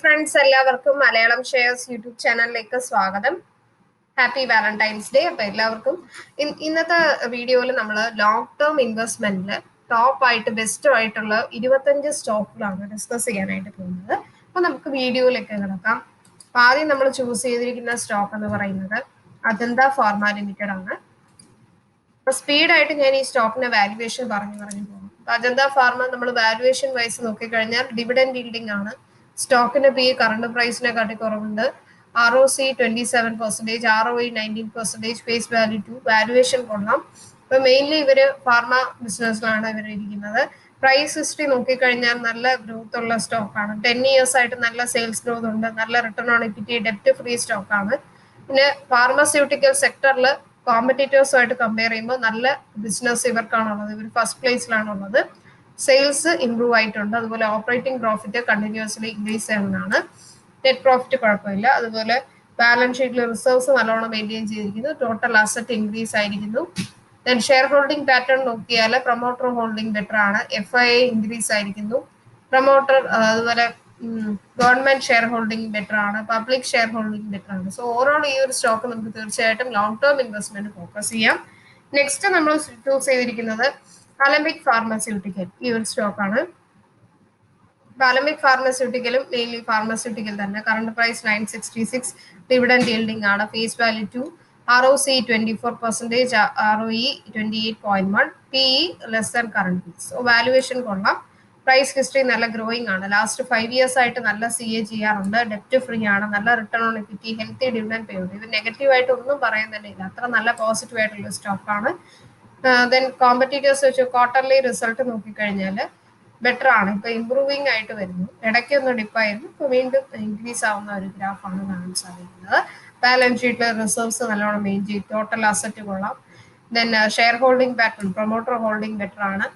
Friends, എല്ലാവർക്കും Malayalam shares YouTube ചാനലിലേക്ക് സ്വാഗതം. Happy Valentine's day. അപ്പൊ എല്ലാവർക്കും ഇന്നത്തെ വീഡിയോയിൽ നമ്മൾ ലോങ് ടേം ഇൻവെസ്റ്റ്മെന്റിൽ ടോപ്പ് ആയിട്ട് ബെസ്റ്റ് ആയിട്ടുള്ള 25 സ്റ്റോക്കുകളാണ് ഡിസ്കസ് ചെയ്യാനായിട്ട് പോകുന്നത്. അപ്പൊ നമുക്ക് വീഡിയോയിലേക്ക് കിടക്കാം. അപ്പൊ ആദ്യം നമ്മൾ ചൂസ് ചെയ്തിരിക്കുന്ന സ്റ്റോക്ക് എന്ന് പറയുന്നത് അജന്ത ഫാർമ ലിമിറ്റഡ് ആണ്. അപ്പൊ സ്പീഡായിട്ട് ഞാൻ ഈ സ്റ്റോക്കിന്റെ വാല്യുവേഷൻ പറഞ്ഞു പോകും. അജന്ത ഫാർമ നമ്മൾ വാല്യുവേഷൻ വൈസ് നോക്കിക്കഴിഞ്ഞാൽ ഡിവിഡൻഡ് yielding ആണ്. സ്റ്റോക്കിന്റെ പി കറണ്ട് പ്രൈസിനെ കാട്ടി കുറവുണ്ട്. ROC 27%, ROE 19%, face value 2, valuation കൊള്ളാം. ഇപ്പൊ മെയിൻലി ഇവര് ഫാർമ ബിസിനസ്സിലാണ് ഇവർ ഇരിക്കുന്നത്. പ്രൈസ് ഹിസ്റ്ററി നോക്കിക്കഴിഞ്ഞാൽ നല്ല ഗ്രോത്ത് ഉള്ള സ്റ്റോക്കാണ്. 10 years ആയിട്ട് നല്ല സെയിൽസ് ഗ്രോത്ത് ഉണ്ട്, നല്ല റിട്ടേൺ ഓൺ ഇക്വിറ്റി, ഡെപ്റ്റ് ഫ്രീ സ്റ്റോക്കാണ്. പിന്നെ ഫാർമസ്യൂട്ടിക്കൽ സെക്ടറിൽ കോമ്പറ്റീറ്റേഴ്സുമായിട്ട് കമ്പയർ ചെയ്യുമ്പോൾ നല്ല ബിസിനസ് ഇവർക്കാണുള്ളത്. ഇവർ ഫസ്റ്റ് പ്ലേസിലാണുള്ളത്. സെയിൽസ് ഇംപ്രൂവ് ആയിട്ടുണ്ട്. അതുപോലെ ഓപ്പറേറ്റിംഗ് പ്രോഫിറ്റ് കണ്ടിന്യൂസ്ലി ഇൻക്രീസ് ചെയ്യുന്നതാണ്. നെറ്റ് പ്രോഫിറ്റ് കുഴപ്പമില്ല. അതുപോലെ ബാലൻസ് ഷീറ്റിൽ റിസർവ്സ് നല്ലോണം മെയിൻറ്റെയിൻ ചെയ്തിരിക്കുന്നു. ടോട്ടൽ അസറ്റ് ഇൻക്രീസ് ആയിരിക്കുന്നു. ദെൻ ഷെയർ ഹോൾഡിംഗ് പാറ്റേൺ നോക്കിയാൽ പ്രൊമോട്ടർ ഹോൾഡിംഗ് ബെറ്റർ ആണ്. FII ഇൻക്രീസ് ആയിരിക്കുന്നു. പ്രൊമോട്ടർ അതുപോലെ ഗവൺമെന്റ് ഷെയർ ഹോൾഡിംഗ് ബെറ്റർ ആണ്. പബ്ലിക് ഷെയർ ഹോൾഡിംഗ് ബെറ്റർ ആണ്. സോ ഓവറോൾ ഈ ഒരു സ്റ്റോക്ക് നമുക്ക് തീർച്ചയായിട്ടും ലോങ് ടേം ഇൻവെസ്റ്റ്മെന്റ് ഫോക്കസ് ചെയ്യാം. നെക്സ്റ്റ് നമ്മൾ ചൂസ് ചെയ്തിരിക്കുന്നത് അലംബിക് ഫാർമസ്യൂട്ടിക്കൽ, ഈ ഒരു സ്റ്റോക്കാണ്. അലംബിക് ഫാർമസ്യൂട്ടിക്കലും മെയിൻലി ഫാർമസ്യൂട്ടിക്കൽ തന്നെ. കറണ്ട് പ്രൈസ് 966, ഡിവിഡൻഡ് yielding ആണ്. Face value 2, ROC 24%, ROE 28.1, PE less than current PEs. So valuation കൊള്ളാം. പ്രൈസ് ഹിസ്റ്ററി നല്ല ഗ്രോയിങ് ആണ്. ലാസ്റ്റ് 5 years ആയിട്ട് നല്ല CAGR ഉണ്ട്. ഡെപ്റ്റ് ഫ്രീ ആണ്. നല്ല return on equity, healthy dividend പേ ഉണ്ട്. ഇത് നെഗറ്റീവ് ആയിട്ട് ഒന്നും പറയാൻ തന്നെ ഇല്ല. അത്ര നല്ല പോസിറ്റീവ് ആയിട്ടുള്ള സ്റ്റോക്കാണ്. ദെൻ കോമ്പറ്റീറ്റേഴ്സ് വെച്ച് ക്വാർട്ടർലി റിസൾട്ട് നോക്കിക്കഴിഞ്ഞാൽ ബെറ്റർ ആണ്. ഇപ്പൊ ഇംപ്രൂവിംഗ് ആയിട്ട് വരുന്നു. ഇടയ്ക്കൊന്ന് ഡിപ്പായിരുന്നു, ഇപ്പൊ വീണ്ടും ഇൻക്രീസ് ആവുന്ന ഒരു ഗ്രാഫാണ് കാണാൻ സാധിക്കുന്നത്. ബാലൻസ് ഷീറ്റിലെ റിസർവ്സ് നല്ലോണം മെയിൻ ചെയ്യും. ടോട്ടൽ അസറ്റ് കൊള്ളാം. Then share holding pattern promoter holding better ആണ്.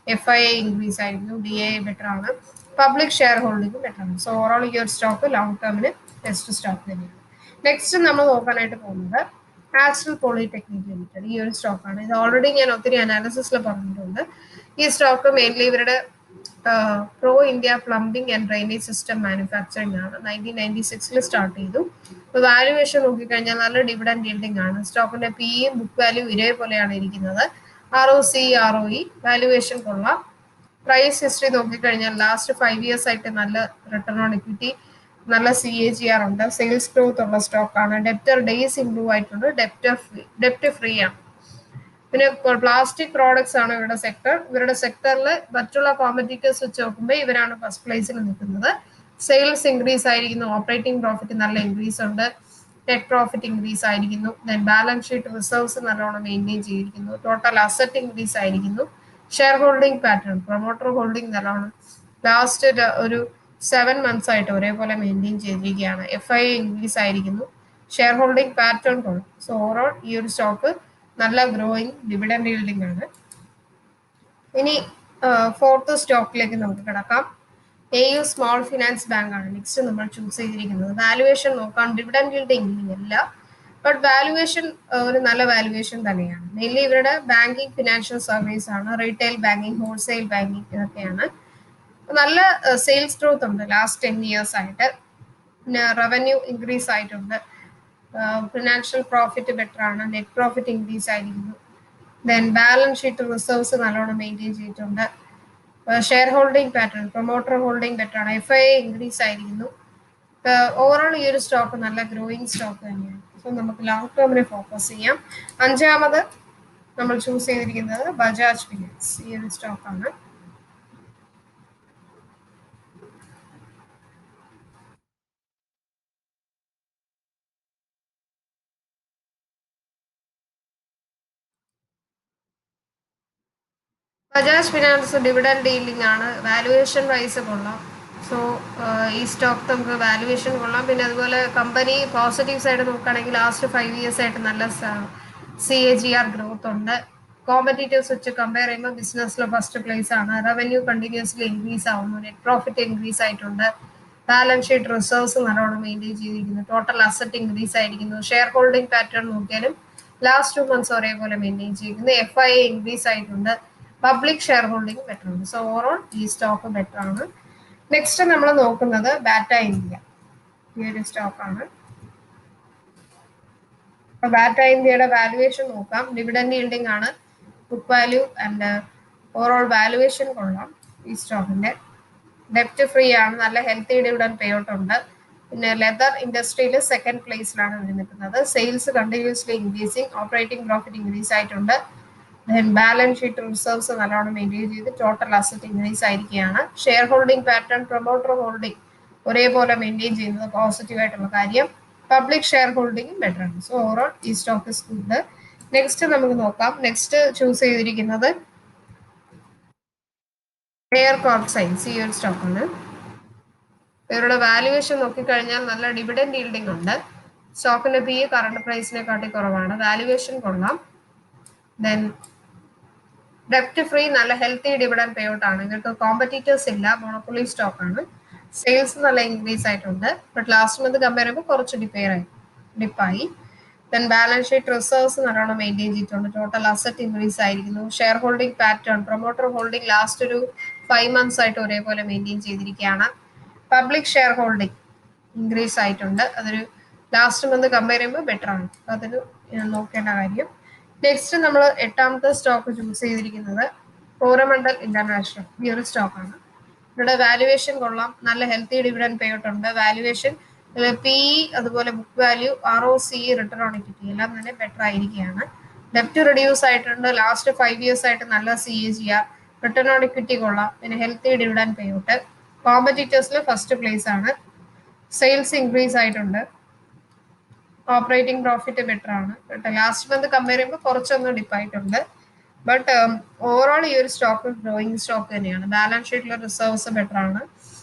FII ഇൻക്രീസ് ആയിരുന്നു. DII ബെറ്റർ ആണ്. പബ്ലിക് ഷെയർ ഹോൾഡിംഗ് ബെറ്റർ ആണ്. സോ ഓവറോൾ ഈ ഒരു സ്റ്റോക്ക് ലോങ് ടേമിന് ബെസ്റ്റ് സ്റ്റോക്ക് തന്നെയാണ്. നെക്സ്റ്റ് നമ്മൾ നോക്കാനായിട്ട് പോകുന്നത് ആസ്ട്രൽ പോളിടെക്നിക് ലിമിറ്റഡ്, ഈ ഒരു സ്റ്റോക്കാണ്. ഇത് ഓൾറെഡി ഞാൻ ഒത്തിരി അനാലിസിസിൽ പറഞ്ഞിട്ടുണ്ട്. ഈ സ്റ്റോക്ക് മെയിൻലി ഇവരുടെ pro India plumbing and drainage system manufacturing ആണ്. 1996 സ്റ്റാർട്ട് ചെയ്തു. ഇപ്പോൾ വാല്യുവേഷൻ നോക്കിക്കഴിഞ്ഞാൽ നല്ല ഡിവിഡൻഡ് yielding ആണ്. സ്റ്റോക്കിന്റെ PE ബുക്ക് വാല്യൂ ഇതേപോലെയാണ് ഇരിക്കുന്നത്. ROC, ROE വാല്യുവേഷൻ കൊള്ളാം. പ്രൈസ് ഹിസ്റ്ററി നോക്കിക്കഴിഞ്ഞാൽ ലാസ്റ്റ് 5 years ആയിട്ട് നല്ല റിട്ടേൺ ഓൺ ഇക്വിറ്റി, നല്ല CAGR ഉണ്ട്. സെയിൽസ് ഗ്രോത്ത് ഉള്ള സ്റ്റോക്കാണ്. ഡെപ്റ്റർ ഡേയ്സ് ഇംപ്രൂവ് ആയിട്ടുണ്ട്. ഡെപ്റ്റ് ഫ്രീ ആണ്. പിന്നെ പ്ലാസ്റ്റിക് പ്രോഡക്ട്സ് ആണ് ഇവരുടെ സെക്ടർ. ഇവരുടെ സെക്ടറിൽ മറ്റുള്ള കോമ്പറ്റീറ്റേഴ്സ് വെച്ച് നോക്കുമ്പോൾ ഇവരാണ് ഫസ്റ്റ് പ്ലേസിൽ നിൽക്കുന്നത്. സെയിൽസ് ഇൻക്രീസ് ആയിരിക്കുന്നു. ഓപ്പറേറ്റിംഗ് പ്രോഫിറ്റ് നല്ല ഇൻക്രീസ് ഉണ്ട്. നെറ്റ് പ്രോഫിറ്റ് ഇൻക്രീസ് ആയിരിക്കുന്നു. ദെൻ ബാലൻസ് ഷീറ്റ് റിസർവ്സ് നല്ലോണം മെയിൻറ്റെയിൻ ചെയ്തിരിക്കുന്നു. ടോട്ടൽ അസറ്റ് ഇൻക്രീസ് ആയിരിക്കുന്നു. Share holding pattern promoter holding നല്ലോണം ലാസ്റ്റ് ഒരു 7 months ആയിട്ട് ഒരേപോലെ മെയിൻറ്റെയിൻ ചെയ്തിരിക്കുകയാണ്. FII ഇൻക്രീസ് ആയിരിക്കുന്നു. ഷെയർ ഹോൾഡിംഗ് പാറ്റേൺ കൊള്ളും. സോ ഓവറോൾ ഈ ഒരു സ്റ്റോക്ക് നല്ല ഗ്രോയിങ് ഡിവിഡൻഡ് yielding ആണ്. ഇനി ഫോർത്ത് സ്റ്റോക്കിലേക്ക് നമുക്ക് കിടക്കാം. AU സ്മോൾ ഫിനാൻസ് ബാങ്ക് ആണ് നെക്സ്റ്റ് നമ്മൾ ചൂസ് ചെയ്തിരിക്കുന്നത്. വാല്യുവേഷൻ നോക്കാം, ഡിവിഡൻഡ് yielding ഇല്ല, ബട്ട് വാല്യുവേഷൻ ഒരു നല്ല വാല്യുവേഷൻ തന്നെയാണ്. മെയിൻലി ഇവരുടെ ബാങ്കിങ് ഫിനാൻഷ്യൽ സർവീസ് ആണ്. റീറ്റെയിൽ ബാങ്കിങ്, ഹോൾസെയിൽ ബാങ്കിങ് ഇതൊക്കെയാണ്. നല്ല സെയിൽസ് ഗ്രോത്ത് ഉണ്ട് ലാസ്റ്റ് 10 years ആയിട്ട്. പിന്നെ റവന്യൂ ഇൻക്രീസ് ആയിട്ടുണ്ട്. ഫിനാൻഷ്യൽ പ്രോഫിറ്റ് ബെറ്റർ ആണ്. നെറ്റ് പ്രോഫിറ്റ് ഇൻക്രീസ് ആയിരിക്കുന്നു. ദെൻ ബാലൻസ് ഷീറ്റ് റിസർവ്സ് നല്ലോണം മെയിൻറ്റെയിൻ ചെയ്തിട്ടുണ്ട്. Share holding pattern promoter holding better ആണ്. FII ഇൻക്രീസ് ആയിരിക്കുന്നു. ഓവറോൾ ഈ ഒരു സ്റ്റോക്ക് നല്ല ഗ്രോയിങ് സ്റ്റോക്ക് തന്നെയാണ്. സോ നമുക്ക് ലോങ് ടേമിനെ ഫോക്കസ് ചെയ്യാം. അഞ്ചാമത് നമ്മൾ ചൂസ് ചെയ്തിരിക്കുന്നത് ബജാജ് ഫിനാൻസ്, ഈ ഒരു സ്റ്റോക്കാണ്. ബജാജ് ഫിനാൻസ് ഡിവിഡൻഡ് ഡീലിംഗ് ആണ്. വാല്യുവേഷൻ വൈസ് കൊള്ളാം. സോ ഈ സ്റ്റോക്ക് നമുക്ക് വാല്യുവേഷൻ കൊള്ളാം. പിന്നെ അതുപോലെ കമ്പനി പോസിറ്റീവ് സൈഡ് നോക്കുകയാണെങ്കിൽ ലാസ്റ്റ് 5 years ആയിട്ട് നല്ല CAGR ഗ്രോത്ത് ഉണ്ട്. കോമ്പറ്റീറ്റേഴ്സ് വെച്ച് കമ്പയർ ചെയ്യുമ്പോൾ ബിസിനസ്സിൽ ഫസ്റ്റ് പ്ലേസ് ആണ്. റവന്യൂ കണ്ടിന്യൂസ്ലി ഇൻക്രീസ് ആവുന്നു. നെറ്റ് പ്രോഫിറ്റ് ഇൻക്രീസ് ആയിട്ടുണ്ട്. ബാലൻസ് ഷീറ്റ് റിസർവ്സ് നല്ലോണം മെയിൻറ്റെയിൻ ചെയ്തിരിക്കുന്നു. ടോട്ടൽ അസറ്റ് ഇൻക്രീസ് ആയിരിക്കുന്നു. ഷെയർ ഹോൾഡിംഗ് പാറ്റേൺ നോക്കിയാലും ലാസ്റ്റ് 2 months ഒരേപോലെ മെയിൻറ്റെയിൻ ചെയ്തിരിക്കുന്നു. FII ഇൻക്രീസ് ആയിട്ടുണ്ട്. പബ്ലിക് ഷെയർ ഹോൾഡിംഗ് ബെറ്റർ ആണ്. സോ ഓവറോൾ ഈ സ്റ്റോക്ക് ബെറ്റർ ആണ്. നെക്സ്റ്റ് നമ്മൾ നോക്കുന്നത് ബാറ്റ ഇന്ത്യ, ഈ ഒരു സ്റ്റോക്കാണ്. അപ്പൊ ബാറ്റ ഇന്ത്യയുടെ വാല്യുവേഷൻ നോക്കാം. ഡിവിഡൻഡ് yielding ആണ്, book value and overall valuation കൊള്ളാം ഈ സ്റ്റോക്കിന്റെ. ഡെപ്റ്റ് ഫ്രീ ആണ്, നല്ല ഹെൽത്തി ഡിവിഡൻഡ് പേ ഔട്ട് ഉണ്ട്. പിന്നെ ലെതർ ഇൻഡസ്ട്രിയിൽ സെക്കൻഡ് പ്ലേസിലാണ് ഇത് നിൽക്കുന്നത്. Sales continuously increasing, operating profit increase ആയിട്ടുണ്ട്. ബാലൻസ് ഷീറ്റ് റിസർവ്സ് നല്ലോണം മെയിൻറ്റെയിൻ ചെയ്ത് ടോട്ടൽ അസറ്റ് ഇൻക്രീസ് ആയിരിക്കുകയാണ്. Share holding pattern, promoter holding ഒരേപോലെ മെയിൻറ്റെയിൻ ചെയ്യുന്നത് പോസിറ്റീവ് ആയിട്ടുള്ള കാര്യം. പബ്ലിക് ഷെയർ ഹോൾഡിംഗും ബെറ്റർ ആണ്. സോ ഓവറോൾ ഈ സ്റ്റോക്ക് ഇസ് ഗുഡ്. നെക്സ്റ്റ് നമുക്ക് നോക്കാം. നെക്സ്റ്റ് ചൂസ് ചെയ്തിരിക്കുന്നത് എയർ കോർപ്പ് സയൻസ്, ഈ ഒരു സ്റ്റോക്കാണ്. ഇവരുടെ വാല്യുവേഷൻ നോക്കിക്കഴിഞ്ഞാൽ നല്ല ഡിവിഡൻഡ് yielding ഉണ്ട്. സ്റ്റോക്കിന്റെ പി കറണ്ട് പ്രൈസിനെക്കാട്ടി കുറവാണ്. വാല്യുവേഷൻ കൊള്ളാം. ദെൻ ഡെപ്റ്റ് ഫ്രീ, നല്ല ഹെൽത്തി ഡിവിഡൻഡ് പേ ഔട്ട് ആണ്. നിങ്ങൾക്ക് കോമ്പറ്റീറ്റേഴ്സ് ഇല്ല, മോണോപ്പൊളി സ്റ്റോക്ക് ആണ്. സെയിൽസ് നല്ല ഇൻക്രീസ് ആയിട്ടുണ്ട്. ബട്ട് ലാസ്റ്റ് മന്ത് കമ്പയർ ചെയ്യുമ്പോൾ കുറച്ച് ഡിപ്പായി. ദെൻ ബാലൻസ് ഷീറ്റ് റിസർവ്സ് നല്ലോണം മെയിൻറ്റെയിൻ ചെയ്തിട്ടുണ്ട്. ടോട്ടൽ അസറ്റ് ഇൻക്രീസ് ആയിരിക്കുന്നു. Share holding pattern, promoter holding last ഒരു 5 months ആയിട്ട് ഒരേപോലെ മെയിൻറ്റെയിൻ ചെയ്തിരിക്കുകയാണ്. പബ്ലിക് ഷെയർ ഹോൾഡിംഗ് ഇൻക്രീസ് ആയിട്ടുണ്ട്. അതൊരു ലാസ്റ്റ് മന്ത് കമ്പയർ ചെയ്യുമ്പോൾ ബെറ്റർ ആണ്. അതൊരു നോക്കേണ്ട കാര്യം. നെക്സ്റ്റ് നമ്മൾ എട്ടാമത്തെ സ്റ്റോക്ക് ചൂസ് ചെയ്തിരിക്കുന്നത് കോറമണ്ടൽ ഇന്റർനാഷണൽ, ഈ ഒരു സ്റ്റോക്കാണ്. ഇവിടെ വാല്യുവേഷൻ കൊള്ളാം, നല്ല ഹെൽത്തി ഡിവിഡൻഡ് പേ ഔട്ട് ഉണ്ട്. വാല്യുവേഷൻ, പി അതുപോലെ book value, ROC, return on equity എല്ലാം തന്നെ ബെറ്റർ ആയിരിക്കുകയാണ്. ഡെപ്റ്റ് റിഡ്യൂസ് ആയിട്ടുണ്ട്. ലാസ്റ്റ് 5 years ആയിട്ട് നല്ല CAGR, റിട്ടേൺ ഓൺ ഇക്വിറ്റി കൊള്ളാം. പിന്നെ ഹെൽത്തി ഡിവിഡൻഡ് പേ ഔട്ട്. കോമ്പറ്റീറ്റേഴ്സിൽ ഫസ്റ്റ് പ്ലേസ് ആണ്. സെയിൽസ് ഇൻക്രീസ് ആയിട്ടുണ്ട്. ഓപ്പറേറ്റിംഗ് പ്രോഫിറ്റ് ബെറ്റർ ആണ്. ലാസ്റ്റ് മന്ത് കമ്പയർ ചെയ്യുമ്പോൾ കുറച്ചൊന്ന് ഡിപ്പായിട്ടുണ്ട്. ബട്ട് ഓവറോൾ ഈ ഒരു സ്റ്റോക്ക് ഗ്രോയിങ് സ്റ്റോക്ക് തന്നെയാണ്. ബാലൻസ് ഷീറ്റിലെ റിസർവ്സ് ബെറ്റർ ആണ്.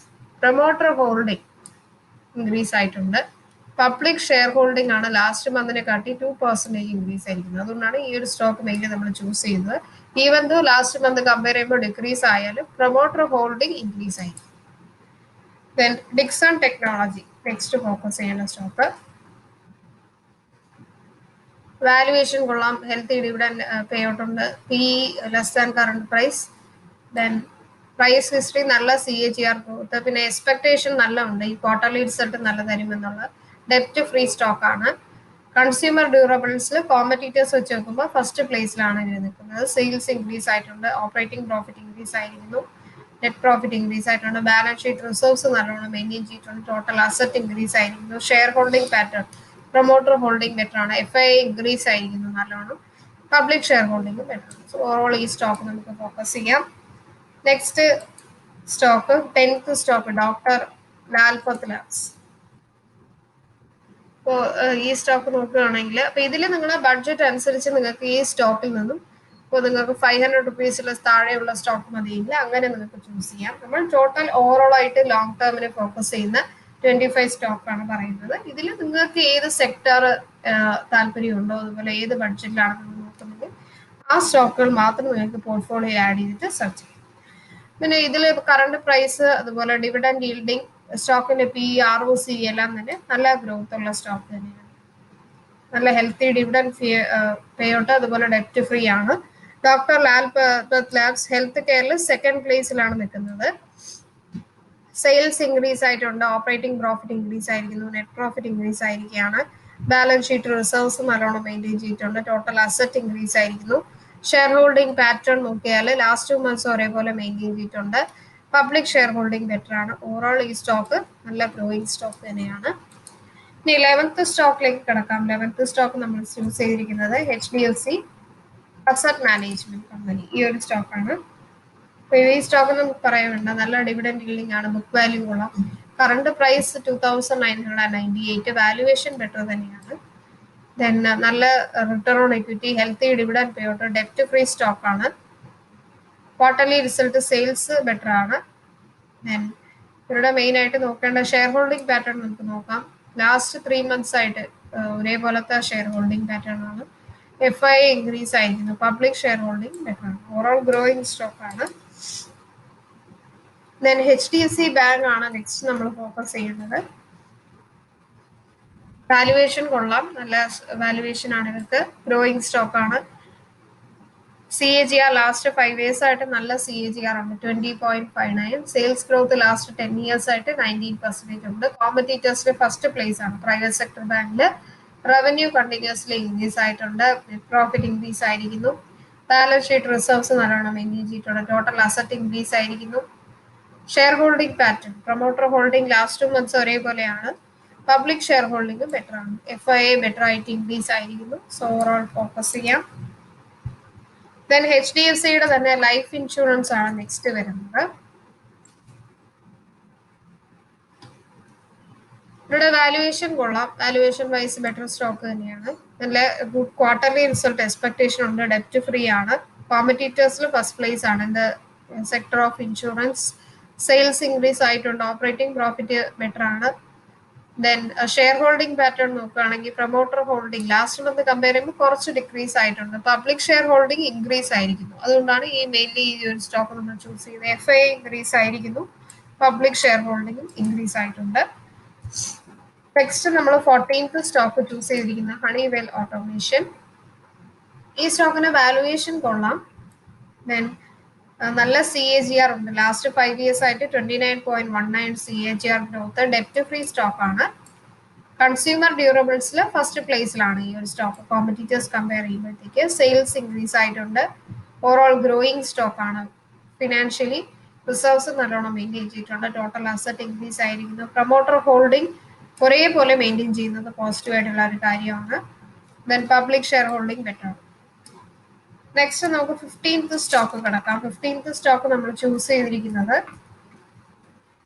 പ്രൊമോട്ടർ ഹോൾഡിംഗ് ഇൻക്രീസ് ആയിട്ടുണ്ട്. പബ്ലിക് ഷെയർ ഹോൾഡിംഗ് ആണ് ലാസ്റ്റ് മന്തിനെ കാട്ടി 2% ഇൻക്രീസ് ആയിരിക്കുന്നത്. അതുകൊണ്ടാണ് ഈ ഒരു സ്റ്റോക്ക് മെയിൻലി നമ്മൾ ചൂസ് ചെയ്യുന്നത്. Even though last month compare ചെയ്യുമ്പോൾ ഡിക്രീസ് ആയാലും പ്രൊമോട്ടർ ഹോൾഡിംഗ് ഇൻക്രീസ് ആയിരിക്കും. Then Dixon technology next focus ചെയ്യുന്ന സ്റ്റോക്ക്. വാല്യുവേഷൻ കൊള്ളാം, ഹെൽത്തി ഡിവിഡൻഡ് പേ ഔട്ട് ഉണ്ട്. P less than current price. Then price history, നല്ല CAGR growth. പിന്നെ expectation നല്ല ഉണ്ട്, ഈ ക്വാർട്ടർലി റിസൾട്ട് നല്ല തരുമെന്നുള്ള. ഡെപ്റ്റ് ഫ്രീ സ്റ്റോക്ക് ആണ്. കൺസ്യൂമർ ഡ്യൂറബിൾസിൽ കോമ്പറ്റീറ്റേഴ്സ് വെച്ച് നോക്കുമ്പോൾ ഫസ്റ്റ് പ്ലേസിലാണ് ഇത് നിൽക്കുന്നത്. സെയിൽസ് ഇൻക്രീസ് ആയിട്ടുണ്ട്. ഓപ്പറേറ്റിംഗ് പ്രോഫിറ്റ് ഇൻക്രീസ് ആയിരിക്കുന്നു. നെറ്റ് പ്രോഫിറ്റ് ഇൻക്രീസ് ആയിട്ടുണ്ട്. ബാലൻസ് ഷീറ്റ് റിസർവ്സ് നല്ലോണം മെയിൻറ്റെയിൻ ചെയ്തിട്ടുണ്ട്. ടോട്ടൽ അസറ്റ് ഇൻക്രീസ് ആയിരിക്കുന്നു. Share holding pattern, promoter holding better ആണ്. FII ഇൻക്രീസ് ആയിരിക്കുന്നു നല്ലോണം. പബ്ലിക് ഷെയർ ഹോൾഡിംഗ് ബെറ്റർ ആണ്. സോ ഓവറോൾ ഈ സ്റ്റോക്ക് നമുക്ക് ഫോക്കസ് ചെയ്യാം. Next stock 10th stock doctor Lal Pathlabs. ഇപ്പോൾ ഈ സ്റ്റോക്ക് നോക്കുകയാണെങ്കിൽ അപ്പോൾ ഇതിൽ നിങ്ങളുടെ ബഡ്ജറ്റ് അനുസരിച്ച് നിങ്ങൾക്ക് ഈ സ്റ്റോക്കിൽ നിന്നും ഇപ്പോൾ നിങ്ങൾക്ക് 500 rupees താഴെയുള്ള സ്റ്റോക്ക് മതിയെങ്കിൽ അങ്ങനെ നിങ്ങൾക്ക് ചൂസ് ചെയ്യാം. നമ്മൾ ടോട്ടൽ ഓവറോൾ ആയിട്ട് ലോങ് ടേമിന് ഫോക്കസ് ചെയ്യുന്ന 25 സ്റ്റോക്കാണ് പറയുന്നത്. ഇതിൽ നിങ്ങൾക്ക് ഏത് സെക്ടർ താല്പര്യമുണ്ടോ, അതുപോലെ ഏത് ബഡ്ജറ്റിലാണ് നിങ്ങൾ നോക്കുന്നത്, ആ സ്റ്റോക്കുകൾ മാത്രം നിങ്ങൾക്ക് പോർട്ട്ഫോളിയോ ആഡ് ചെയ്തിട്ട് സെർച്ച് ചെയ്യാം. പിന്നെ ഇതിൽ കറണ്ട് പ്രൈസ്, അതുപോലെ ഡിവിഡൻഡ് yielding, സ്റ്റോക്കിന്റെ PE, ROC എല്ലാം തന്നെ നല്ല ഗ്രോത്ത് ഉള്ള സ്റ്റോക്ക് തന്നെയാണ്. നല്ല ഹെൽത്തി ഡിവിഡൻഡ് പേ ഔട്ട്, അതുപോലെ ഡെപ്റ്റ് ഫ്രീ ആണ്. ഡോക്ടർ ലാൽ പത്ലാബ്സ് ഹെൽത്ത് കെയറിൽ സെക്കൻഡ് പ്ലേസിലാണ് നിൽക്കുന്നത്. സെയിൽസ് ഇൻക്രീസ് ആയിട്ടുണ്ട്. ഓപ്പറേറ്റിംഗ് പ്രോഫിറ്റ് ഇൻക്രീസ് ആയിരിക്കുന്നു. നെറ്റ് പ്രോഫിറ്റ് ഇൻക്രീസ് ആയിരിക്കുകയാണ്. ബാലൻസ് ഷീറ്റ് റിസർവ്സ് നല്ലോണം മെയിൻറ്റെയിൻ ചെയ്തിട്ടുണ്ട്. ടോട്ടൽ അസറ്റ് ഇൻക്രീസ് ആയിരിക്കുന്നു. ഷെയർ ഹോൾഡിംഗ് പാറ്റേൺ നോക്കിയാൽ ലാസ്റ്റ് 2 months ഒരേപോലെ മെയിൻറ്റെയിൻ ചെയ്തിട്ടുണ്ട്. പബ്ലിക് ഷെയർ ഹോൾഡിംഗ് ബെറ്റർ ആണ്. ഓവറോൾ ഈ സ്റ്റോക്ക് നല്ല ഗ്രോയിങ് സ്റ്റോക്ക് തന്നെയാണ്. ഇനി 11th സ്റ്റോക്കിലേക്ക് കിടക്കാം. 11th സ്റ്റോക്ക് നമ്മൾ ചൂസ് ചെയ്തിരിക്കുന്നത് HDFC അസറ്റ് മാനേജ്മെന്റ് കമ്പനി, ഈ ഒരു സ്റ്റോക്കാണ്. ഈ സ്റ്റോക്ക് നമുക്ക് പറയാൻ വേണ്ട, നല്ല ഡിവിഡൻഡ് yielding ആണ്. ബുക്ക് വാല്യൂ കൊള്ളാം. Current price 2998. വാല്യുവേഷൻ ബെറ്റർ തന്നെയാണ്. ദെൻ നല്ല return on equity, healthy dividend pay out, ഡെപ്റ്റ് ഫ്രീ സ്റ്റോക്ക് ആണ്. ക്വാർട്ടർലി റിസൾട്ട്, സെയിൽസ് ബെറ്റർ ആണ്. ദെൻ ഇവരുടെ മെയിൻ ആയിട്ട് നോക്കേണ്ട ഷെയർ ഹോൾഡിംഗ് പാറ്റേൺ നമുക്ക് നോക്കാം. ലാസ്റ്റ് 3 months ആയിട്ട് ഒരേപോലത്തെ ഷെയർ ഹോൾഡിംഗ് പാറ്റേൺ ആണ്. FII ഇൻക്രീസ് ആയിരിക്കുന്നു. പബ്ലിക് ഷെയർ ഹോൾഡിംഗ് ബെറ്റർ ആണ്. ഓവറോൾ ഗ്രോയിങ് സ്റ്റോക്ക് ആണ്. ദെൻ HDFC ബാങ്ക് ആണ് നെക്സ്റ്റ് നമ്മൾ ഫോക്കസ് ചെയ്യുന്നത്. വാല്യുവേഷൻ കൊള്ളാം, നല്ല വാല്യുവേഷൻ ആണ് ഇവർക്ക്. ഗ്രോയിങ് സ്റ്റോക്ക് ആണ്. CAGR ലാസ്റ്റ് 5 years ആയിട്ട് നല്ല CAGR ഉണ്ട് 20.59. സെയിൽസ് ഗ്രോത്ത് ലാസ്റ്റ് 10 years ആയിട്ട് 19% ഉണ്ട്. കോമ്പറ്റീറ്റേഴ്സിൽ ഫസ്റ്റ് പ്ലേസ് ആണ് പ്രൈവറ്റ് സെക്ടർ ബാങ്കിൽ. റവന്യൂ കണ്ടിന്യൂസ്ലി ഇൻക്രീസ് ആയിട്ടുണ്ട്. പ്രോഫിറ്റ് ഇൻക്രീസ് ആയിരിക്കുന്നു. ബാലൻസ് ഷീറ്റ് റിസർവ്സ് നല്ലോണം മെയിൻറ്റെയിൻ ചെയ്തിട്ടുണ്ട്. ടോട്ടൽ അസറ്റ് ഇൻക്രീസ് ആയിരിക്കുന്നു. Share holding pattern promoter holding last 2 months ഒരേപോലെയാണ്. പബ്ലിക് ഷെയർ ഹോൾഡിംഗും ബെറ്റർ ആണ്. FIA ബെറ്റർ ആയിട്ട് ഇൻക്രീസ് ആയിരിക്കുന്നു. സോ ഓവറോൾ ഫോക്കസ് ചെയ്യാം. ദെൻ HDFCയുടെ തന്നെ ലൈഫ് ഇൻഷുറൻസ് ആണ് നെക്സ്റ്റ് വരുന്നത്. ഇവരുടെ വാല്യുവേഷൻ കൊള്ളാം. വാല്യുവേഷൻ വൈസ് ബെറ്റർ സ്റ്റോക്ക് തന്നെയാണ്. നല്ല ഗുഡ് ക്വാർട്ടർലി റിസൾട്ട് എക്സ്പെക്ടേഷൻ ഉണ്ട്. ഡെപ്റ്റ് ഫ്രീ ആണ്. കോമ്പറ്റീറ്റേഴ്സിൽ ഫസ്റ്റ് പ്ലേസ് ആണ് in the sector of insurance. Sales increase ആയിട്ടുണ്ട്. ഓപ്പറേറ്റിംഗ് പ്രോഫിറ്റ് ബെറ്റർ ആണ്. ദെൻ ഷെയർ ഹോൾഡിംഗ് പാറ്റേൺ നോക്കുകയാണെങ്കിൽ promoter holding last month compare ചെയ്യുമ്പോൾ കുറച്ച് ഡിക്രീസ് ആയിട്ടുണ്ട്. പബ്ലിക് ഷെയർ ഹോൾഡിംഗ് ഇൻക്രീസ് ആയിരിക്കുന്നു. അതുകൊണ്ടാണ് ഈ മെയിൻലി ഈ ഒരു സ്റ്റോക്ക് നമ്മൾ ചൂസ് ചെയ്യുന്നത്. FIA ഇൻക്രീസ് ആയിരിക്കുന്നു. പബ്ലിക് ഷെയർ ഹോൾഡിംഗും ഇൻക്രീസ് ആയിട്ടുണ്ട്. നെക്സ്റ്റ് നമ്മൾ 14th സ്റ്റോക്ക് ചൂസ് ചെയ്തിരിക്കുന്ന ഹണിവെൽ ഓട്ടോമേഷൻ. ഈ സ്റ്റോക്കിന് വാലുവേഷൻ കൊള്ളാം. ദെൻ നല്ല CAGR ഉണ്ട്. ലാസ്റ്റ് 5 years ആയിട്ട് 29.19 CAGR ഗ്രോത്ത്. ഡെപ്റ്റ് ഫ്രീ സ്റ്റോക്ക് ആണ്. കൺസ്യൂമർ ഡ്യൂറബിൾസിൽ ഫസ്റ്റ് പ്ലേസിലാണ് ഈ ഒരു സ്റ്റോക്ക് കോമ്പറ്റീറ്റേഴ്സ് കമ്പയർ ചെയ്യുമ്പോഴത്തേക്ക്. സെയിൽസ് ഇൻക്രീസ് ആയിട്ടുണ്ട്. ഓവറോൾ ഗ്രോയിങ് സ്റ്റോക്ക് ആണ്. ഫിനാൻഷ്യലി റിസർവ്സ് നല്ലോണം മെയിൻറ്റെയിൻ ചെയ്തിട്ടുണ്ട്. ടോട്ടൽ അസറ്റ് ഇൻക്രീസ് ആയിരിക്കുന്നു. പ്രൊമോട്ടർ ഹോൾഡിംഗ് ഒരേപോലെ മെയിൻറ്റെയിൻ ചെയ്യുന്നത് പോസിറ്റീവ് ആയിട്ടുള്ള ഒരു കാര്യമാണ്. ദെൻ പബ്ലിക് ഷെയർ ഹോൾഡിംഗ് ബെറ്റർ. നെക്സ്റ്റ് നമുക്ക് 15th സ്റ്റോക്ക് കിടക്കാം. 15th സ്റ്റോക്ക് നമ്മൾ ചൂസ് ചെയ്തിരിക്കുന്നത്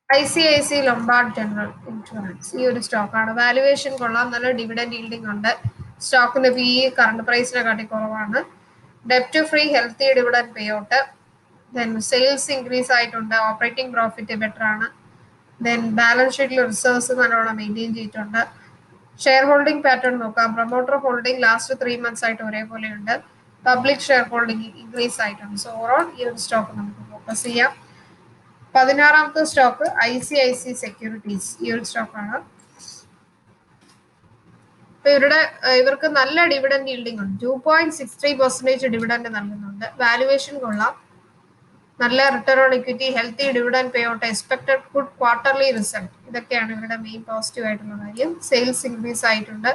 ICICI ലൊംബാർഡ് ജനറൽ ഇൻഷുറൻസ്. ഈ ഒരു സ്റ്റോക്കാണ്. വാലുവേഷൻ കൊള്ളാം. നല്ല ഡിവിഡൻഡ് ഈൽഡിംഗ് ഉണ്ട്. സ്റ്റോക്കിന്റെ PE കറണ്ട് പ്രൈസിനെ കാട്ടി കുറവാണ്. ഡെപ്റ്റ് free healthy dividend pay out. Then sales increase ആയിട്ടുണ്ട്. ഓപ്പറേറ്റിംഗ് പ്രോഫിറ്റ് ബെറ്റർ ആണ്. ദെൻ ബാലൻസ് ഷീറ്റിൽ റിസർവ്സ് നല്ലോണം മെയിൻറ്റെയിൻ ചെയ്തിട്ടുണ്ട്. ഷെയർ ഹോൾഡിംഗ് പാറ്റേൺ നോക്കാം. പ്രൊമോട്ടർ ഹോൾഡിംഗ് ലാസ്റ്റ് 3 months ആയിട്ട് ഒരേപോലെയുണ്ട്. പബ്ലിക് ഷെയർ ഹോൾഡിംഗ് ഇൻക്രീസ് ആയിട്ടുണ്ട്. സോ ഓവറോൾ ഈ ഒരു സ്റ്റോക്ക് നമുക്ക് ഫോക്കസ് ചെയ്യാം. 16th stock ICICI securities. ഈ ഒരു സ്റ്റോക്കാണ്. ഇവർക്ക് നല്ല ഡിവിഡൻഡ് ഈൽഡിംഗ് ഉണ്ട്. 2.63% ഡിവിഡൻഡ് നൽകുന്നുണ്ട്. വാലുവേഷൻ കൊള്ളാം. നല്ല return on equity, healthy dividend pay out, expected good quarterly result. ഇതൊക്കെയാണ് ഇവരുടെ മെയിൻ പോസിറ്റീവ് ആയിട്ടുള്ള കാര്യം. സെയിൽസ് ഇൻക്രീസ് ആയിട്ടുണ്ട്.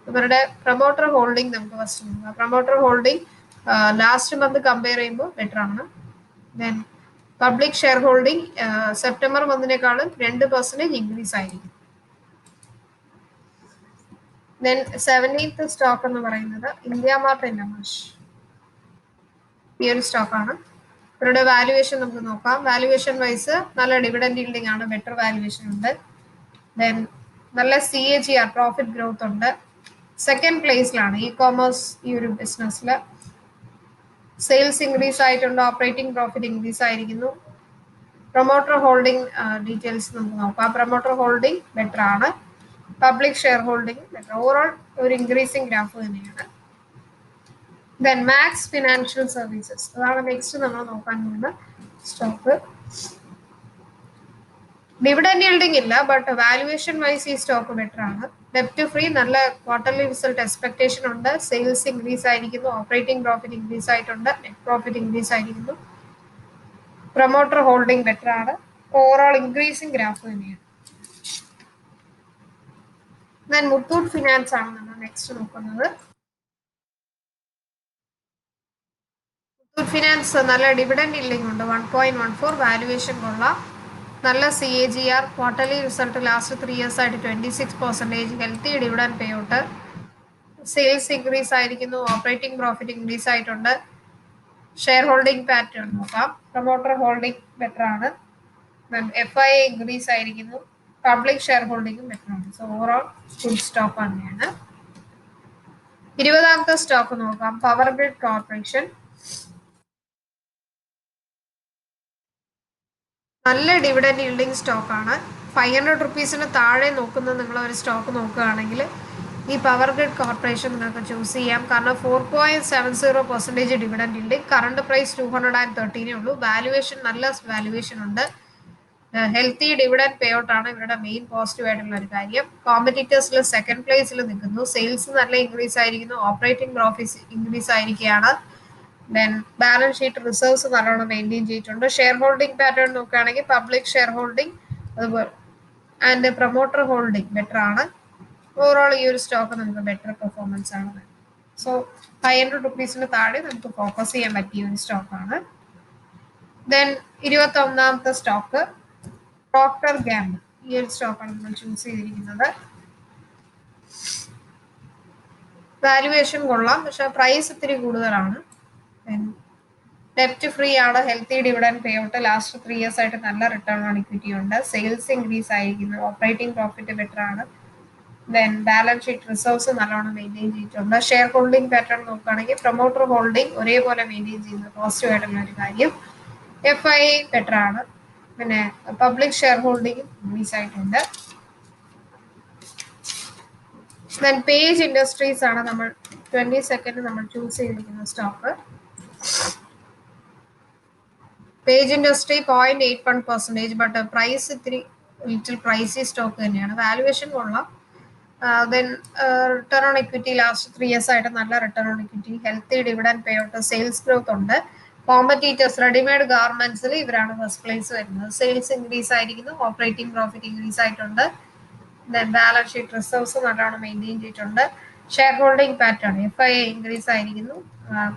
ഇവരുടെ പ്രൊമോട്ടർ ഹോൾഡിംഗ് നമുക്ക് ഫസ്റ്റ് നോക്കാം. Promoter holding last month compare ചെയ്യുമ്പോൾ ബെറ്റർ ആണ്. Then public share holding September മന്തിനേക്കാളും 2% ഇൻക്രീസ് ആയിരിക്കും. ദെൻ 17th സ്റ്റോക്ക് എന്ന് പറയുന്നത് ഇന്ത്യ മാർട്ട് ഇന്റർനാഷ്. ഈ ഒരു സ്റ്റോക്കാണ്. ഇവരുടെ വാല്യുവേഷൻ നമുക്ക് നോക്കാം. വാല്യുവേഷൻ വൈസ് നല്ല ഡിവിഡൻഡ് ഈൽഡിംഗ് ആണ്. ബെറ്റർ വാല്യുവേഷൻ ഉണ്ട്. ദെൻ നല്ല CAGR പ്രോഫിറ്റ് ഗ്രോത്ത് ഉണ്ട്. സെക്കൻഡ് പ്ലേസിലാണ് ഇ കോമേഴ്സ് ഈ ഒരു ബിസിനസ്സിൽ. സെയിൽസ് ഇൻക്രീസ് ആയിട്ടുണ്ട്. ഓപ്പറേറ്റിംഗ് പ്രോഫിറ്റ് ഇൻക്രീസ് ആയിരിക്കുന്നു. പ്രൊമോട്ടർ ഹോൾഡിംഗ് ഡീറ്റെയിൽസ് നമുക്ക് നോക്കാം. പ്രൊമോട്ടർ ഹോൾഡിംഗ് ബെറ്റർ ആണ്. പബ്ലിക് ഷെയർ ഹോൾഡിംഗ് ബെറ്റർ. ഓവറോൾ ഒരു ഇൻക്രീസിംഗ് ഗ്രാഫ് തന്നെയാണ്. ദെൻ മാക്സ് ഫിനാൻഷ്യൽ സർവീസസ് അതാണ് നെക്സ്റ്റ് നമ്മൾ നോക്കാൻ പോകുന്ന സ്റ്റോക്ക്. ഡിവിഡൻഡ് ഈൽഡിംഗ് ഇല്ല, ബട്ട് വാല്യുവേഷൻ വൈസ് ഈ സ്റ്റോക്ക് ബെറ്റർ ആണ്. ഡെപ്റ്റ് ഫ്രീ, നല്ല ക്വാർട്ടർലി റിസൾട്ട് എക്സ്പെക്ടേഷൻ ഉണ്ട്. സെയിൽസ് ഇൻക്രീസ് ആയിരിക്കുന്നു. ഓപ്പറേറ്റിംഗ് പ്രോഫിറ്റ് ഇൻക്രീസ് ആയിട്ടുണ്ട്. നെറ്റ് പ്രോഫിറ്റ് ഇൻക്രീസ് ആയിരിക്കുന്നു. പ്രൊമോട്ടർ ഹോൾഡിംഗ് ബെറ്റർ ആണ്. ഓവറോൾ ഇൻക്രീസിംഗ് ഗ്രാഫ് തന്നെയാണ്. ദെൻ മുത്തൂറ്റ് ഫിനാൻസ് ആണ് നമ്മൾ നെക്സ്റ്റ് നോക്കുന്നത്. മുത്തൂറ്റ് ഫിനാൻസ് നല്ല ഡിവിഡൻഡ് ഈൽഡിംഗ് ഉണ്ട്. 1.14. വാല്യുവേഷൻ കൊള്ളാം. നല്ല CAGR quarterly result last 3 years ആയിട്ട് 26%. Healthy dividend pay out. Sales increase ആയിരിക്കുന്നു. ഓപ്പറേറ്റിംഗ് പ്രോഫിറ്റ് ഇൻക്രീസ് ആയിട്ടുണ്ട്. ഷെയർ ഹോൾഡിംഗ് പാറ്റേൺ നോക്കാം. പ്രൊമോട്ടർ ഹോൾഡിംഗ് ബെറ്റർ ആണ്. FIA ഇൻക്രീസ് ആയിരിക്കുന്നു. പബ്ലിക് ഷെയർ ഹോൾഡിംഗും ബെറ്റർ ആണ്. സോ ഓവറോൾ ഗുഡ് സ്റ്റോക്ക് തന്നെയാണ്. 20th സ്റ്റോക്ക് നോക്കാം. Power grid corporation. നല്ല ഡിവിഡൻഡ് ഈൽഡിംഗ് സ്റ്റോക്കാണ്. 500 rupeesന് താഴെ നോക്കുന്ന നിങ്ങൾ ഒരു സ്റ്റോക്ക് നോക്കുകയാണെങ്കിൽ ഈ പവർ ഗ്രിഡ് കോർപ്പറേഷൻ നിങ്ങൾക്ക് ചൂസ് ചെയ്യാം. കാരണം 4.70% ഡിവിഡൻഡ് ഈൽഡിംഗ്. കറണ്ട് പ്രൈസ് 213 ഉള്ളൂ. വാല്യുവേഷൻ നല്ല വാല്യുവേഷൻ ഉണ്ട്. ഹെൽത്തി ഡിവിഡൻഡ് പേ ഔട്ട് ആണ് ഇവരുടെ മെയിൻ പോസിറ്റീവ് ആയിട്ടുള്ള ഒരു കാര്യം. കോമ്പറ്റീറ്റേഴ്സിൽ സെക്കൻഡ് പ്ലേസിൽ നിൽക്കുന്നു. സെയിൽസ് നല്ല ഇൻക്രീസ് ആയിരിക്കുന്നു. ഓപ്പറേറ്റിംഗ് പ്രോഫിറ്റ് ഇൻക്രീസ് ആയിരിക്കുകയാണ്. ദെൻ ബാലൻസ് ഷീറ്റ് റിസർവ്സ് നല്ലോണം മെയിൻറ്റെയിൻ ചെയ്തിട്ടുണ്ട്. ഷെയർ ഹോൾഡിംഗ് പാറ്റേൺ നോക്കുകയാണെങ്കിൽ പബ്ലിക് ഷെയർ ഹോൾഡിംഗ് അതുപോലെ ആൻഡ് പ്രൊമോട്ടർ ഹോൾഡിംഗ് ബെറ്റർ ആണ്. ഓവറോൾ ഈ ഒരു സ്റ്റോക്ക് നമുക്ക് ബെറ്റർ പെർഫോമൻസ് ആണ്. സോ 500 റുപ്പീസിന് താഴെ നമുക്ക് ഫോക്കസ് ചെയ്യാൻ പറ്റിയ ഒരു സ്റ്റോക്കാണ്. ദെൻ 21ാമത്തെ സ്റ്റോക്ക് പ്രോക്ടർ ഗാംബിൾ. ഈ ഒരു സ്റ്റോക്കാണ് നമ്മൾ ചൂസ് ചെയ്തിരിക്കുന്നത്. വാല്യുവേഷൻ കൊള്ളാം, പക്ഷെ പ്രൈസ് ഇത്തിരി കൂടുതലാണ്. ഡെപ്റ്റ് ഫ്രീ ആണ്, healthy dividend pay out, last 3 years ആയിട്ട് നല്ല റിട്ടേൺ ഓൺ ഇക്വിറ്റി ഉണ്ട്, സെയിൽസ് ഇൻക്രീസ് ആയിരിക്കുന്നു, ഓപ്പറേറ്റിംഗ് പ്രോഫിറ്റ് ബെറ്റർ ആണ്. ദെൻ ബാലൻസ് ഷീറ്റ് റിസർവ്സ് നല്ലോണം മെയിൻറ്റെയിൻ ചെയ്തിട്ടുണ്ട്. ഷെയർ ഹോൾഡിംഗ് പാറ്റേൺ നോക്കുകയാണെങ്കിൽ പ്രൊമോട്ടർ ഹോൾഡിംഗ് ഒരേപോലെ മെയിൻറ്റെയിൻ ചെയ്യുന്നത് പോസിറ്റീവ് ആയിട്ടുള്ള ഒരു കാര്യം. FI ബെറ്റർ ആണ്. പിന്നെ പബ്ലിക് ഷെയർ ഹോൾഡിംഗ് ഇൻക്രീസ് ആയിട്ടുണ്ട്. ദെൻ പേജ് ഇൻഡസ്ട്രീസ് ആണ് നമ്മൾ 22nd നമ്മൾ ചൂസ് ചെയ്തിരിക്കുന്ന stock. Page industry 0.81%, but price ഇത്തിരി ലിറ്റിൽ പ്രൈസി സ്റ്റോക്ക് തന്നെയാണ്. വാല്യുവേഷൻ കൊള്ളാം. Then return on equity last 3 years ആയിട്ട് നല്ല return on equity, healthy dividend pay out, sales growth ഉണ്ട്. കോമ്പറ്റീറ്റേഴ്സ് റെഡിമെയ്ഡ് ഗാർമെന്റ്സിൽ ഇവരാണ് ഫസ്റ്റ് പ്ലേസ് വരുന്നത്. സെയിൽസ് ഇൻക്രീസ് ആയിരിക്കുന്നു, ഓപ്പറേറ്റിംഗ് പ്രോഫിറ്റ് ഇൻക്രീസ് ആയിട്ടുണ്ട്. ദെൻ ബാലൻസ് ഷീറ്റ് റിസർവ്സ് നല്ലോണം മെയിൻറ്റെയിൻ ചെയ്തിട്ടുണ്ട്. Share holding pattern FI increase ആയിരിക്കുന്നു,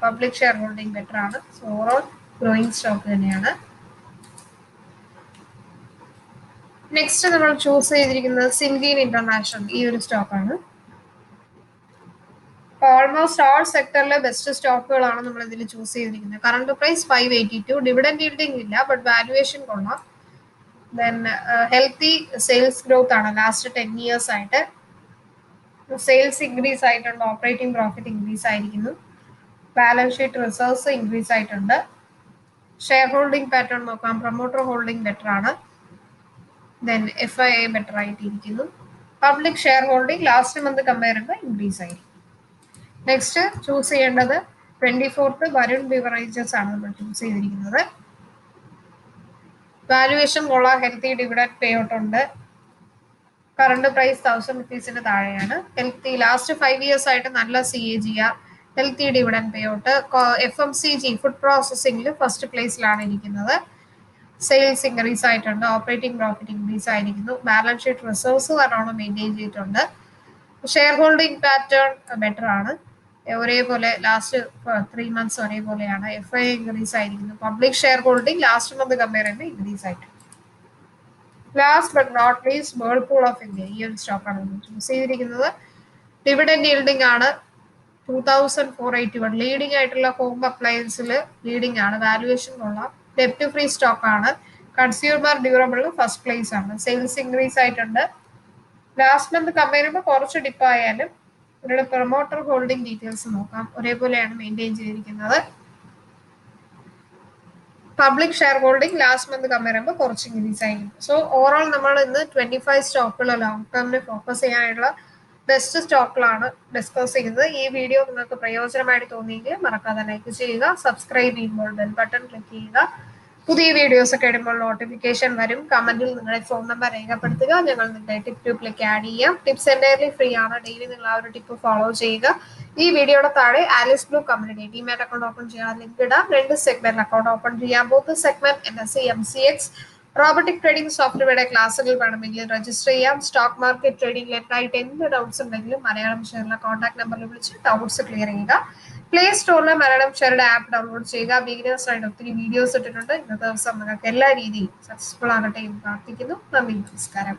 പബ്ലിക് ഷെയർ ഹോൾഡിംഗ് ബെറ്റർ ആണ്. സോ ഓവറോൾ ഗ്രോയിങ് സ്റ്റോക്ക് തന്നെയാണ്. നെക്സ്റ്റ് നമ്മൾ ചൂസ് ചെയ്തിരിക്കുന്നത് സിൻഡീൻ ഇന്റർനാഷണൽ. ഈ ഒരു സ്റ്റോക്കാണ്. ഓൾമോസ്റ്റ് ഓൾ സെക്ടറിലെ ബെസ്റ്റ് സ്റ്റോക്കുകളാണ് നമ്മൾ ഇതിൽ ചൂസ് ചെയ്തിരിക്കുന്നത്. കറണ്ട് പ്രൈസ് 582, ഡിവിഡൻഡ് ഈൽഡിംഗ് ഇല്ല, ബട്ട് വാല്യുവേഷൻ കൊള്ളാം. ദെൻ ഹെൽത്തി സെയിൽസ് ഗ്രോത്ത് ആണ് ലാസ്റ്റ് 10 years ആയിട്ട്. സെയിൽസ് ഇൻക്രീസ് ആയിട്ടുണ്ട്, ഓപ്പറേറ്റിംഗ് പ്രോഫിറ്റ് ഇൻക്രീസ് ആയിരിക്കുന്നു, ബാലൻസ് ഷീറ്റ് റിസർവ്സ് ഇൻക്രീസ് ആയിട്ടുണ്ട്. ഷെയർ ഹോൾഡിംഗ് പാറ്റേൺ നോക്കാം, പ്രൊമോട്ടർ ഹോൾഡിംഗ് ബെറ്റർ ആണ്. ദെൻ FI ബെറ്റർ ആയിട്ടിരിക്കുന്നു. Public share holding last month compare ചെയ്യുമ്പോൾ ഇൻക്രീസ് ആയിരിക്കും. നെക്സ്റ്റ് ചൂസ് ചെയ്യേണ്ടത് 24th വരുൺ ബിവറേജസ് ആണ് നമ്മൾ ചൂസ് ചെയ്തിരിക്കുന്നത്. വാല്യുവേഷൻ കൊള്ളാം, ഹെൽത്തി ഡിവിഡൻഡ് പേ ഔട്ട് ഉണ്ട്, കറണ്ട് പ്രൈസ് 1000 റുപ്പീസിന് താഴെയാണ്. ഹെൽത്തി ലാസ്റ്റ് 5 years ആയിട്ട് നല്ല CAGR, healthy dividend pay out. FMCG food പ്രോസസ്സിംഗിൽ ഫസ്റ്റ് പ്ലേസിലാണ് ഇരിക്കുന്നത്. സെയിൽസ് ഇൻക്രീസ് ആയിട്ടുണ്ട്, ഓപ്പറേറ്റിംഗ് പ്രോഫിറ്റ് ഇൻക്രീസ് ആയിരിക്കുന്നു, ബാലൻസ് ഷീറ്റ് റിസർവ്സ് നല്ലോണം മെയിൻറ്റെയിൻ ചെയ്തിട്ടുണ്ട്. ഷെയർ ഹോൾഡിംഗ് പാറ്റേൺ ബെറ്റർ ആണ്, ഒരേപോലെ ലാസ്റ്റ് 3 months ഒരേപോലെയാണ്. FI ഇൻക്രീസ് ആയിരിക്കുന്നു, public share holding last month compare ചെയ്യുമ്പോൾ ഇൻക്രീസ് ആയിട്ടുണ്ട്. Last but not least Whirlpool of India. ഈ ഒരു സ്റ്റോക്കാണ് നമ്മൾ ചൂസ് ചെയ്തിരിക്കുന്നത്. ഡിവിഡൻഡ് ഈൽഡിംഗ് ആണ് 2481, ലീഡിംഗ് ആയിട്ടുള്ള ഹോം അപ്ലയൻസിൽ ലീഡിംഗ് ആണ്. വാല്യുവേഷൻ കൊള്ളാം, ഡെപ്റ്റ് ഫ്രീ സ്റ്റോക്ക് ആണ്, കൺസ്യൂമർ ഡ്യൂറബിൾ ഫസ്റ്റ് പ്ലേസ് ആണ്. സെയിൽസ് ഇൻക്രീസ് ആയിട്ടുണ്ട്, ലാസ്റ്റ് മന്ത് കമ്പയർ ചെയ്യുമ്പോൾ കുറച്ച് ഡിപ്പ് ആയാലും ഇവരുടെ പ്രൊമോട്ടർ ഹോൾഡിംഗ് ഡീറ്റെയിൽസ് നോക്കാം, ഒരേപോലെയാണ് മെയിൻറ്റെയിൻ ചെയ്തിരിക്കുന്നത്. Public share holding last month compare ചെയ്യുമ്പോൾ കുറച്ച് ഇൻക്രീസ് ആയിരിക്കും. സോ ഓവറോൾ നമ്മൾ ഇന്ന് 25 സ്റ്റോക്കുകൾ ലോങ് ടേമിൽ ഫോക്കസ് ചെയ്യാനുള്ള ബെസ്റ്റ് സ്റ്റോക്കുകളാണ് ഡിസ്കസ് ചെയ്യുന്നത്. ഈ വീഡിയോ നിങ്ങൾക്ക് പ്രയോജനമായിട്ട് തോന്നിയെങ്കിൽ മറക്കാതെ ലൈക്ക് ചെയ്യുക, സബ്സ്ക്രൈബ് ചെയ്യുമ്പോൾ ബെൽ ബട്ടൺ ക്ലിക്ക് ചെയ്യുക. പുതിയ വീഡിയോസ് ഒക്കെ ഇടുമ്പോൾ നോട്ടിഫിക്കേഷൻ വരും. കമന്റിൽ നിങ്ങളുടെ ഫോൺ നമ്പർ രേഖപ്പെടുത്തുക, ഞങ്ങൾ നിങ്ങളുടെ ടിപ്പ് ഗ്രൂപ്പിലേക്ക് ആഡ് ചെയ്യാം. ടിപ്സ് എൻ്റയർലി ഫ്രീ ആണ്, ഡെയിലി നിങ്ങൾ ആ ഒരു ടിപ്പ് ഫോളോ ചെയ്യുക. ഈ വീഡിയോയുടെ താഴെ Alice Blue community demat account open ചെയ്യാൻ ലിങ്ക് ഇടാം. 2 സെഗ്മെന്റ് അക്കൗണ്ട് ഓപ്പൺ ചെയ്യാം. Both segment NSE MCX robotic trading സോഫ്റ്റ്വെയറുടെ ക്ലാസ്സുകൾ വേണമെങ്കിൽ രജിസ്റ്റർ ചെയ്യാം. സ്റ്റോക്ക് മാർക്കറ്റ് ട്രേഡിംഗ് റിലേറ്റഡ് എന്ത് ഡൗട്ട്സ് ഉണ്ടെങ്കിലും മലയാളം ഷെയറിലെ കോൺടാക്ട് നമ്പറിൽ വിളിച്ച് ഡൗട്ട്സ് ക്ലിയർ ചെയ്യുക. പ്ലേ സ്റ്റോറിലെ മലയാളം ഷെയറുടെ ആപ്പ് ഡൗൺലോഡ് ചെയ്യുക. ബിഗിനേഴ്സിനായിട്ട് ഒത്തിരി വീഡിയോസ് ഇട്ടിട്ടുണ്ട്. ഇന്നത്തെ ദിവസം നിങ്ങൾക്ക് എല്ലാ രീതിയും സക്സസ്ഫുൾ ആകട്ടെ എന്ന് പ്രാർത്ഥിക്കുന്നു. നന്ദി, നമസ്കാരം.